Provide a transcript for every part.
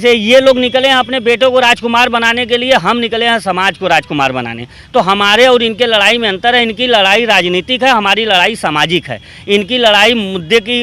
से ये लोग निकले हैं अपने बेटों को राजकुमार बनाने के लिए, हम निकले हैं समाज को राजकुमार बनाने। तो हमारे और इनके लड़ाई में अंतर है। इनकी लड़ाई राजनीतिक है, हमारी लड़ाई सामाजिक है। इनकी लड़ाई मुद्दे की,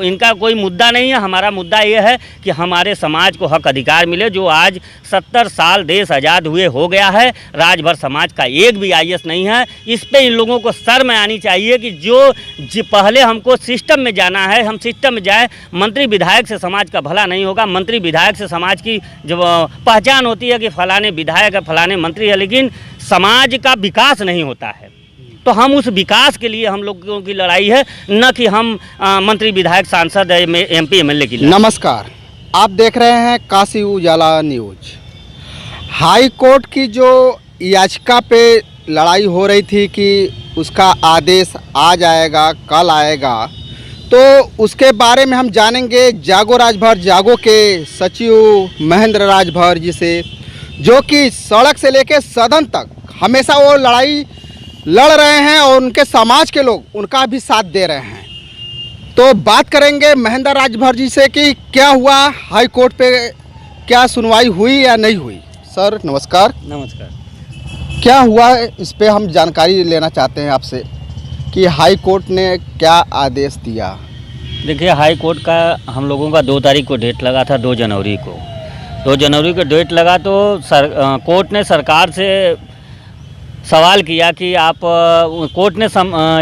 इनका कोई मुद्दा नहीं है। हमारा मुद्दा ये है कि हमारे समाज को हक अधिकार मिले। जो आज 70 साल देश आज़ाद हुए हो गया है, राजभर समाज का एक भी IAS नहीं है। इस पे इन लोगों को शर्म आनी चाहिए कि जो पहले हमको सिस्टम में जाना है, हम सिस्टम में जाए। मंत्री विधायक से समाज का भला नहीं होगा। मंत्री विधायक से समाज की जब पहचान होती है कि फलाने विधायक है, फलाने मंत्री है, लेकिन समाज का विकास नहीं होता है। तो हम उस विकास के लिए हम लोगों की लड़ाई है, न कि हम मंत्री विधायक सांसद MP MLA की लड़ाई। नमस्कार, आप देख रहे हैं काशी उजाला न्यूज। हाई कोर्ट की जो याचिका पे लड़ाई हो रही थी कि उसका आदेश आ जाएगा, कल आएगा, तो उसके बारे में हम जानेंगे जागो राजभर जागो के सचिव महेंद्र राजभर जी से, जो कि सड़क से लेकर सदन तक हमेशा वो लड़ाई लड़ रहे हैं और उनके समाज के लोग उनका भी साथ दे रहे हैं। तो बात करेंगे महेंद्र राजभर जी से कि क्या हुआ हाई कोर्ट पे, क्या सुनवाई हुई या नहीं हुई। सर नमस्कार। नमस्कार। क्या हुआ इस पे हम जानकारी लेना चाहते हैं आपसे कि हाई कोर्ट ने क्या आदेश दिया। देखिए, हाई कोर्ट का हम लोगों का 2 तारीख को डेट लगा था, 2 जनवरी को। 2 जनवरी को डेट लगा तो कोर्ट ने सरकार से सवाल किया कि आप, कोर्ट ने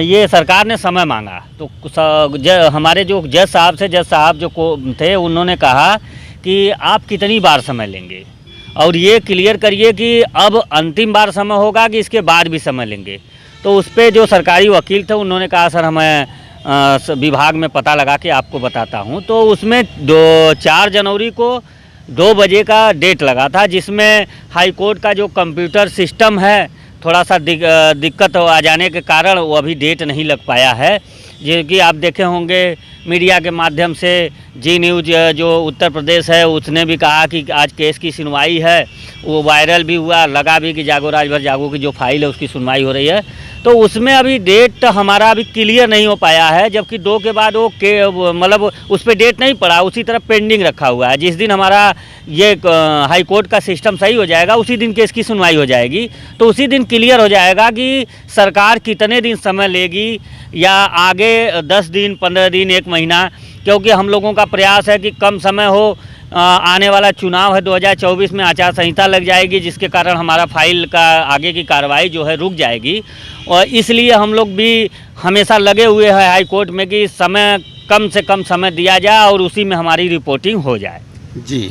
ये सरकार ने समय मांगा। तो हमारे जो जज साहब जो थे, उन्होंने कहा कि आप कितनी बार समय लेंगे और ये क्लियर करिए कि अब अंतिम बार समय होगा कि इसके बाद भी समय लेंगे। तो उस पर जो सरकारी वकील थे, उन्होंने कहा सर हमें विभाग में पता लगा के आपको बताता हूँ। तो उसमें 4 जनवरी को 2 बजे का डेट लगा था, जिसमें हाई कोर्ट का जो कंप्यूटर सिस्टम है, थोड़ा सा दिक्कत आ जाने के कारण वो अभी डेट नहीं लग पाया है। जो कि आप देखे होंगे मीडिया के माध्यम से, जी न्यूज़ जो उत्तर प्रदेश है उसने भी कहा कि आज केस की सुनवाई है। वो वायरल भी हुआ, लगा भी कि जागो राजभर जागो की जो फाइल है उसकी सुनवाई हो रही है। तो उसमें अभी डेट हमारा अभी क्लियर नहीं हो पाया है, जबकि 2 के बाद वो मतलब उस पर डेट नहीं पड़ा, उसी तरह पेंडिंग रखा हुआ है। जिस दिन हमारा ये हाई कोर्ट का सिस्टम सही हो जाएगा, उसी दिन केस की सुनवाई हो जाएगी। तो उसी दिन क्लियर हो जाएगा कि सरकार कितने दिन समय लेगी, या आगे 10 दिन, 15 दिन, 1 महीना। क्योंकि हम लोगों का प्रयास है कि कम समय हो। आने वाला चुनाव है 2024 में, आचार संहिता लग जाएगी, जिसके कारण हमारा फाइल का आगे की कार्रवाई जो है रुक जाएगी। और इसलिए हम लोग भी हमेशा लगे हुए हैं हाई कोर्ट में कि समय कम से कम समय दिया जाए और उसी में हमारी रिपोर्टिंग हो जाए। जी,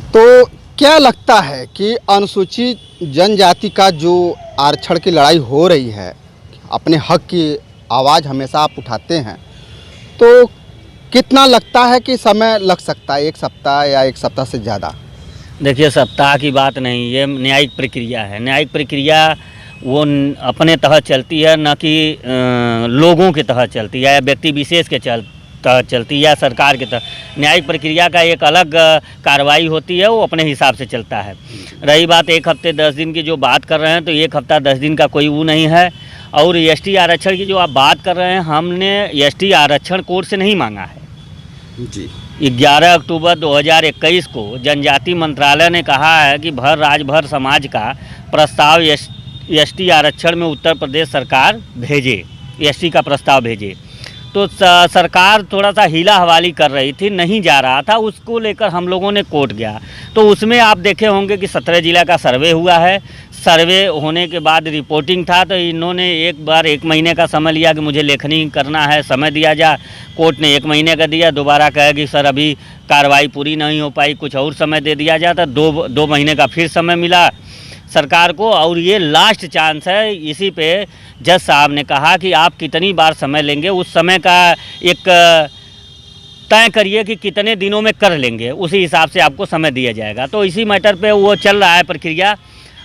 तो क्या लगता है कि अनुसूचित जनजाति का जो आरक्षण की लड़ाई हो रही है, अपने हक की आवाज़ हमेशा आप उठाते हैं, तो कितना लगता है कि समय लग सकता है, 1 सप्ताह या 1 सप्ताह से ज़्यादा? देखिए, सप्ताह की बात नहीं, ये न्यायिक प्रक्रिया है। न्यायिक प्रक्रिया वो अपने तहत चलती है, न कि लोगों के तहत चलती है, या व्यक्ति विशेष के तहत चलती है, या सरकार के तहत। न्यायिक प्रक्रिया का एक अलग कार्रवाई होती है, वो अपने हिसाब से चलता है। रही बात 1 हफ्ते 10 दिन की जो बात कर रहे हैं, तो 1 हफ्ता 10 दिन का कोई वो नहीं है। और ST आरक्षण की जो आप बात कर रहे हैं, हमने ST आरक्षण कोर्ट से नहीं मांगा है जी। 11 अक्टूबर 2021 को जनजाति मंत्रालय ने कहा है कि राजभर समाज का प्रस्ताव ST आरक्षण में उत्तर प्रदेश सरकार भेजे, ST का प्रस्ताव भेजे। तो सरकार थोड़ा सा हीला हवाली कर रही थी, नहीं जा रहा था, उसको लेकर हम लोगों ने कोर्ट गया। तो उसमें आप देखे होंगे कि 17 जिला का सर्वे हुआ है। सर्वे होने के बाद रिपोर्टिंग था, तो इन्होंने एक बार 1 महीने का समय लिया कि मुझे लेखनी करना है, समय दिया जा। कोर्ट ने 1 महीने का दिया, दोबारा कहा कि सर अभी कार्रवाई पूरी नहीं हो पाई, कुछ और समय दे दिया जाता। 2 महीने का फिर समय मिला सरकार को, और ये लास्ट चांस है। इसी पे जज साहब ने कहा कि आप कितनी बार समय लेंगे, उस समय का एक तय करिए कि कितने दिनों में कर लेंगे, उसी हिसाब से आपको समय दिया जाएगा। तो इसी मैटर पे वो चल रहा है प्रक्रिया।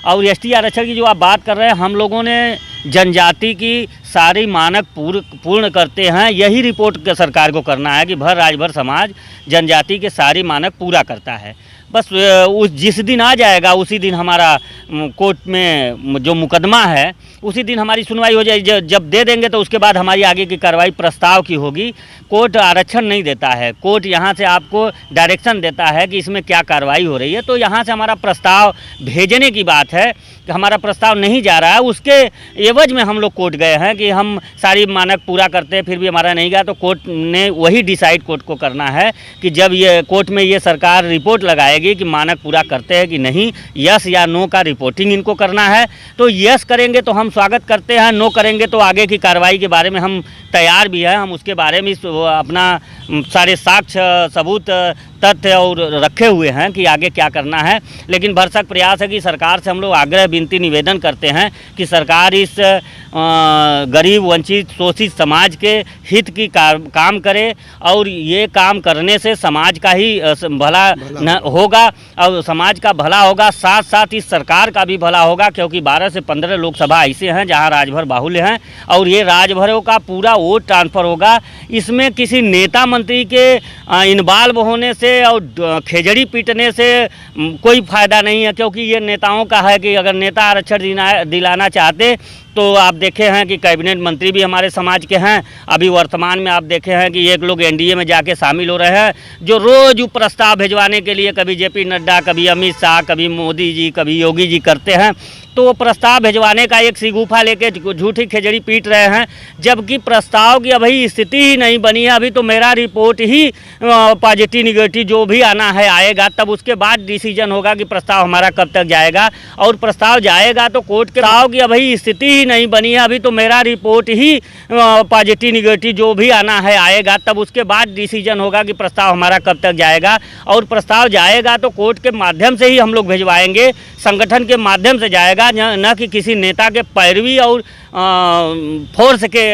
और ST आरक्षण की जो आप बात कर रहे हैं, हम लोगों ने जनजाति की सारी मानक पूर्ण करते हैं। यही रिपोर्ट सरकार को करना है कि राजभर समाज जनजाति के सारी मानक पूरा करता है। बस उस जिस दिन आ जाएगा उसी दिन हमारा कोर्ट में जो मुकदमा है उसी दिन हमारी सुनवाई हो जाएगी। जब दे देंगे तो उसके बाद हमारी आगे की कार्रवाई प्रस्ताव की होगी। कोर्ट आरक्षण नहीं देता है, कोर्ट यहाँ से आपको डायरेक्शन देता है कि इसमें क्या कार्रवाई हो रही है। तो यहाँ से हमारा प्रस्ताव भेजने की बात है कि हमारा प्रस्ताव नहीं जा रहा है, उसके एवज में हम लोग कोर्ट गए हैं कि हम सारी मानक पूरा करते हैं, फिर भी हमारा नहीं गया। तो कोर्ट ने वही डिसाइड कोर्ट को करना है कि जब ये कोर्ट में ये सरकार रिपोर्ट लगाएगी कि मानक पूरा करते हैं कि नहीं, यस या नो का रिपोर्टिंग इनको करना है। तो यस करेंगे तो हम स्वागत करते हैं, नो करेंगे तो आगे की कार्रवाई के बारे में हम तैयार भी हैं। हम उसके बारे में अपना सारे साक्ष्य सबूत तथ्य और रखे हुए हैं कि आगे क्या करना है। लेकिन भरसक प्रयास है कि सरकार से हम लोग आग्रह विनती निवेदन करते हैं कि सरकार इस गरीब वंचित शोषित समाज के हित की काम करे, और ये काम करने से समाज का ही भला होगा और समाज का भला होगा, साथ साथ इस सरकार का भी भला होगा। क्योंकि 12 से 15 लोकसभा ऐसे हैं जहां राजभर बाहुल्य हैं, और ये राजभरों का पूरा वोट ट्रांसफ़र होगा। इसमें किसी नेता मंत्री के इन्वॉल्व होने से और खेजड़ी पीटने से कोई फ़ायदा नहीं है। क्योंकि ये नेताओं का है कि अगर नेता आरक्षण दिलाना चाहते तो आप देखे हैं कि कैबिनेट मंत्री भी हमारे समाज के हैं। अभी वर्तमान में आप देखे हैं कि एक लोग एनडीए में जाके शामिल हो रहे हैं, जो रोज़ प्रस्ताव भिजवाने के लिए कभी जेपी नड्डा, कभी अमित शाह, कभी मोदी जी, कभी योगी जी करते हैं। तो वो प्रस्ताव भिजवाने का एक सिगुफा लेके झूठी खेजड़ी पीट रहे हैं, जबकि प्रस्ताव की अभी स्थिति ही नहीं बनी है। अभी तो मेरा रिपोर्ट ही पॉजिटिव निगेटिव जो भी आना है आएगा, तब उसके बाद डिसीजन होगा कि प्रस्ताव हमारा कब तक जाएगा। और प्रस्ताव जाएगा तो कोर्ट के प्रस्ताव की अभी स्थिति ही नहीं बनी है। अभी तो मेरा रिपोर्ट ही पॉजिटिव निगेटिव जो भी आना है आएगा, तब उसके बाद डिसीजन होगा कि प्रस्ताव हमारा कब तक जाएगा। और प्रस्ताव जाएगा तो कोर्ट के माध्यम से ही हम लोग भिजवाएंगे, संगठन के माध्यम से जाएगा, न कि किसी नेता के पैरवी और फोर्स के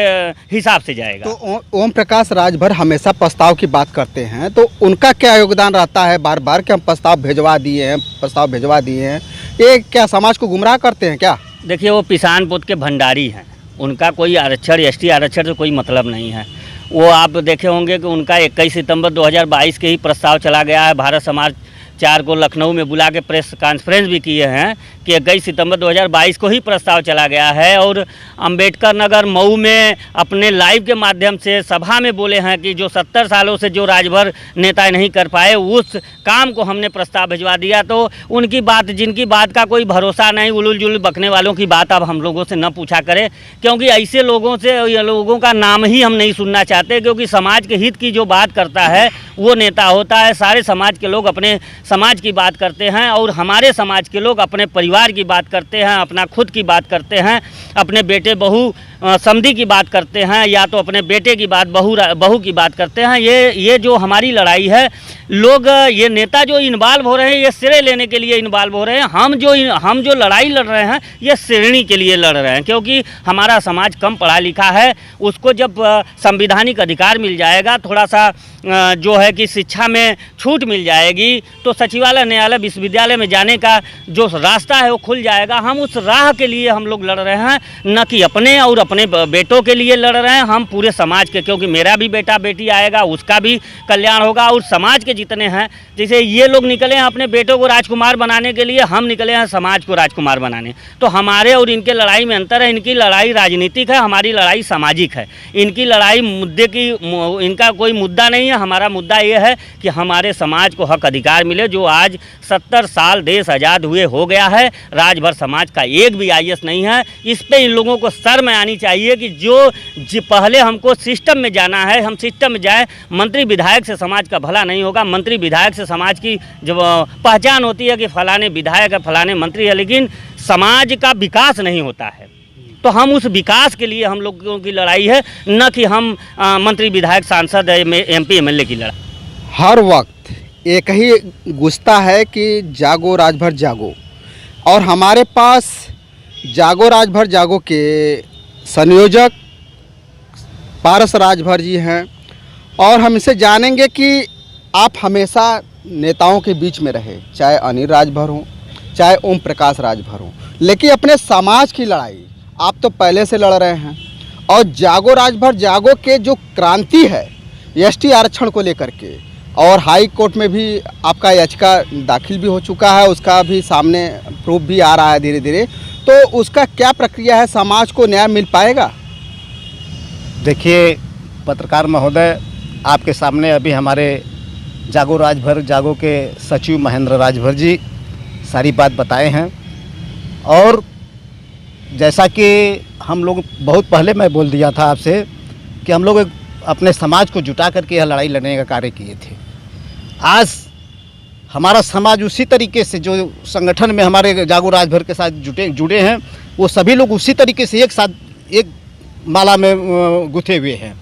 हिसाब से जाएगा। तो ओम प्रकाश राजभर हमेशा प्रस्ताव की बात करते हैं, तो उनका क्या योगदान रहता है बार बार कि हम प्रस्ताव भिजवा दिए हैं, ये क्या समाज को गुमराह करते हैं क्या? देखिए, वो पिसान पुत के भंडारी हैं, उनका कोई आरक्षण एसटी आरक्षण से कोई मतलब नहीं है। वो आप देखे होंगे कि उनका 21 सितंबर 2022 के ही प्रस्ताव चला गया है। भारत समाज 4 को लखनऊ में बुला के प्रेस कॉन्फ्रेंस भी किए हैं कि 21 सितंबर 2022 को ही प्रस्ताव चला गया है। और अंबेडकर नगर मऊ में अपने लाइव के माध्यम से सभा में बोले हैं कि जो 70 सालों से जो राजभर नेता नहीं कर पाए, उस काम को हमने प्रस्ताव भिजवा दिया। तो उनकी बात, जिनकी बात का कोई भरोसा नहीं, उलूल जुलूल बकने वालों की बात अब हम लोगों से न पूछा करें, क्योंकि ऐसे लोगों से ये लोगों का नाम ही हम नहीं सुनना चाहते। क्योंकि समाज के हित की जो बात करता है वो नेता होता है। सारे समाज के लोग अपने समाज की बात करते हैं, और हमारे समाज के लोग अपने परिवार की बात करते हैं, अपना खुद की बात करते हैं, अपने बेटे बहू समधी की बात करते हैं, या तो अपने बेटे की बात बहू की बात करते हैं। ये जो हमारी लड़ाई है, लोग ये नेता जो इन्वॉल्व हो रहे हैं ये श्रेय लेने के लिए इन्वॉल्व हो रहे हैं। हम जो लड़ाई लड़ रहे हैं ये श्रेणी के लिए लड़ रहे हैं। क्योंकि हमारा समाज कम पढ़ा लिखा है, उसको जब संवैधानिक अधिकार मिल जाएगा, थोड़ा सा जो है कि शिक्षा में छूट मिल जाएगी, तो सचिवालय, न्यायालय, विश्वविद्यालय में जाने का जो रास्ता है वो खुल जाएगा। हम उस राह के लिए हम लोग लड़ रहे हैं, न कि अपने और अपने बेटों के लिए लड़ रहे हैं, हम पूरे समाज के। क्योंकि मेरा भी बेटा बेटी आएगा, उसका भी कल्याण होगा, और समाज के जितने हैं, जैसे ये लोग निकले हैं अपने बेटों को राजकुमार बनाने के लिए, हम निकले हैं समाज को राजकुमार बनाने। तो हमारे और इनके लड़ाई में अंतर है। इनकी लड़ाई राजनीतिक है, हमारी लड़ाई सामाजिक है। इनकी लड़ाई मुद्दे की, इनका कोई मुद्दा नहीं है। हमारा मुद्दा ये है कि हमारे समाज को हक अधिकार मिले। जो आज 70 साल देश आज़ाद हुए हो गया है, राजभर समाज का एक भी IAS नहीं है। इस पे इन लोगों को शर्म आनी चाहिए कि जो पहले हमको सिस्टम में जाना है, हम सिस्टम में जाए। मंत्री विधायक से समाज का भला नहीं होगा। मंत्री विधायक से समाज की जब पहचान होती है कि फलाने विधायक है, फलाने मंत्री है, लेकिन समाज का विकास नहीं होता है। तो हम उस विकास के लिए हम लोगों की लड़ाई है, न कि हम मंत्री विधायक सांसद MP MLA की लड़ाई। हर वक्त एक ही गुस्सा है कि जागो राजभर जागो, और हमारे पास जागो राजभर जागो के संयोजक पारस राजभर जी हैं, और हम इसे जानेंगे कि आप हमेशा नेताओं के बीच में रहे, चाहे अनिल राजभर हो, चाहे ओम प्रकाश राजभर हो, लेकिन अपने समाज की लड़ाई आप तो पहले से लड़ रहे हैं। और जागो राजभर जागो के जो क्रांति है ST आरक्षण को लेकर के, और हाई कोर्ट में भी आपका याचिका दाखिल भी हो चुका है, उसका भी सामने प्रूफ भी आ रहा है धीरे धीरे, तो उसका क्या प्रक्रिया है, समाज को न्याय मिल पाएगा? देखिए पत्रकार महोदय, आपके सामने अभी हमारे जागो राजभर जागो के सचिव महेंद्र राजभर जी सारी बात बताए हैं। और जैसा कि हम लोग बहुत पहले मैं बोल दिया था आपसे कि हम लोग अपने समाज को जुटा करके यह लड़ाई लड़ने का कार्य किए थे। आज हमारा समाज उसी तरीके से जो संगठन में हमारे जागो राजभर के साथ जुड़े हैं, वो सभी लोग उसी तरीके से एक साथ एक माला में गुथे हुए हैं।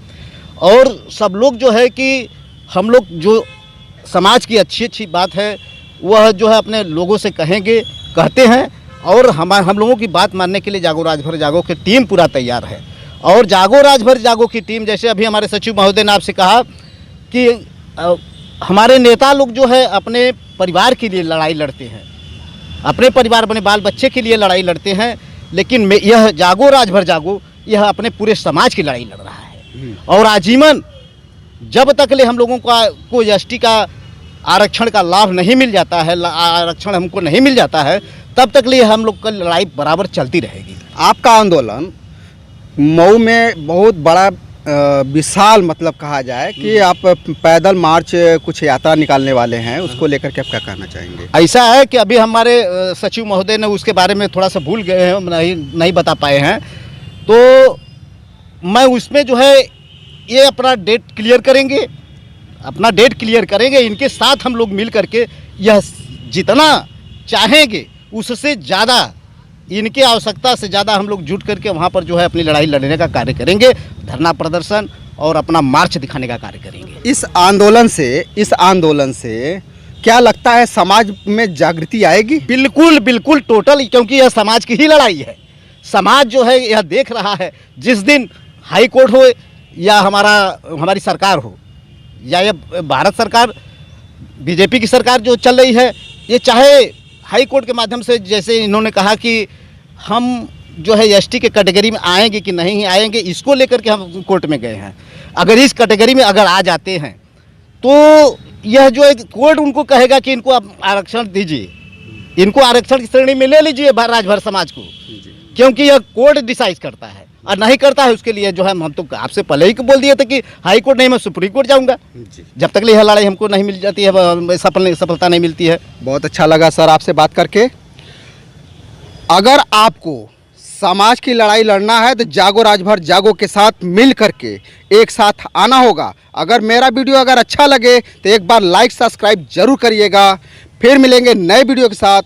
और सब लोग जो है कि हम लोग जो समाज की अच्छी अच्छी बात है वह जो है अपने लोगों से कहते हैं। और हम लोगों की बात मानने के लिए जागो राजभर जागो की टीम पूरा तैयार है। और जागो राजभर जागो की टीम, जैसे अभी हमारे सचिव महोदय ने आपसे कहा कि हमारे नेता लोग जो है अपने परिवार के लिए लड़ाई लड़ते हैं, अपने परिवार अपने बाल बच्चे के लिए लड़ाई लड़ते हैं, लेकिन यह जागो राजभर जागो यह अपने पूरे समाज की लड़ाई लड़ रहा है। और आजीवन जब तक ले हम लोगों को एसटी का आरक्षण का लाभ नहीं मिल जाता है, आरक्षण हमको नहीं मिल जाता है, तब तक लिए हम लोग का लड़ाई बराबर चलती रहेगी। आपका आंदोलन मऊ में बहुत बड़ा विशाल मतलब कहा जाए कि आप पैदल मार्च कुछ यात्रा निकालने वाले हैं, उसको लेकर के आप क्या कहना चाहेंगे? ऐसा है कि अभी हमारे सचिव महोदय ने उसके बारे में थोड़ा सा भूल गए हैं, नहीं बता पाए हैं, तो मैं उसमें जो है ये अपना डेट क्लियर करेंगे, इनके साथ हम लोग मिल करके यह जितना चाहेंगे उससे ज़्यादा, इनकी आवश्यकता से ज़्यादा हम लोग जुट करके वहाँ पर जो है अपनी लड़ाई लड़ने का कार्य करेंगे, धरना प्रदर्शन और अपना मार्च दिखाने का कार्य करेंगे। इस आंदोलन से क्या लगता है समाज में जागृति आएगी? बिल्कुल बिल्कुल टोटल, क्योंकि यह समाज की ही लड़ाई है। समाज जो है यह देख रहा है, जिस दिन हाई कोर्ट हो या हमारी सरकार हो या ये भारत सरकार बीजेपी की सरकार जो चल रही है, ये चाहे हाई कोर्ट के माध्यम से, जैसे इन्होंने कहा कि हम जो है एसटी के कैटेगरी में आएंगे कि नहीं आएंगे, इसको लेकर के हम कोर्ट में गए हैं। अगर इस कैटेगरी में अगर आ जाते हैं तो यह जो है कोर्ट उनको कहेगा कि इनको आप आरक्षण दीजिए, इनको आरक्षण की श्रेणी में ले लीजिए राजभर समाज को, क्योंकि यह कोर्ट डिसाइड करता है। और नहीं करता है उसके लिए जो है हम तो आपसे पहले ही बोल दिए थे कि हाई कोर्ट नहीं, मैं सुप्रीम कोर्ट जाऊंगा जब तक यह लड़ाई हमको नहीं मिल जाती है, सफलता नहीं मिलती है। बहुत अच्छा लगा सर आपसे बात करके। अगर आपको समाज की लड़ाई लड़ना है तो जागो राजभर जागो के साथ मिल करके एक साथ आना होगा। अगर मेरा वीडियो अगर अच्छा लगे तो एक बार लाइक सब्सक्राइब जरूर करिएगा। फिर मिलेंगे नए वीडियो के साथ।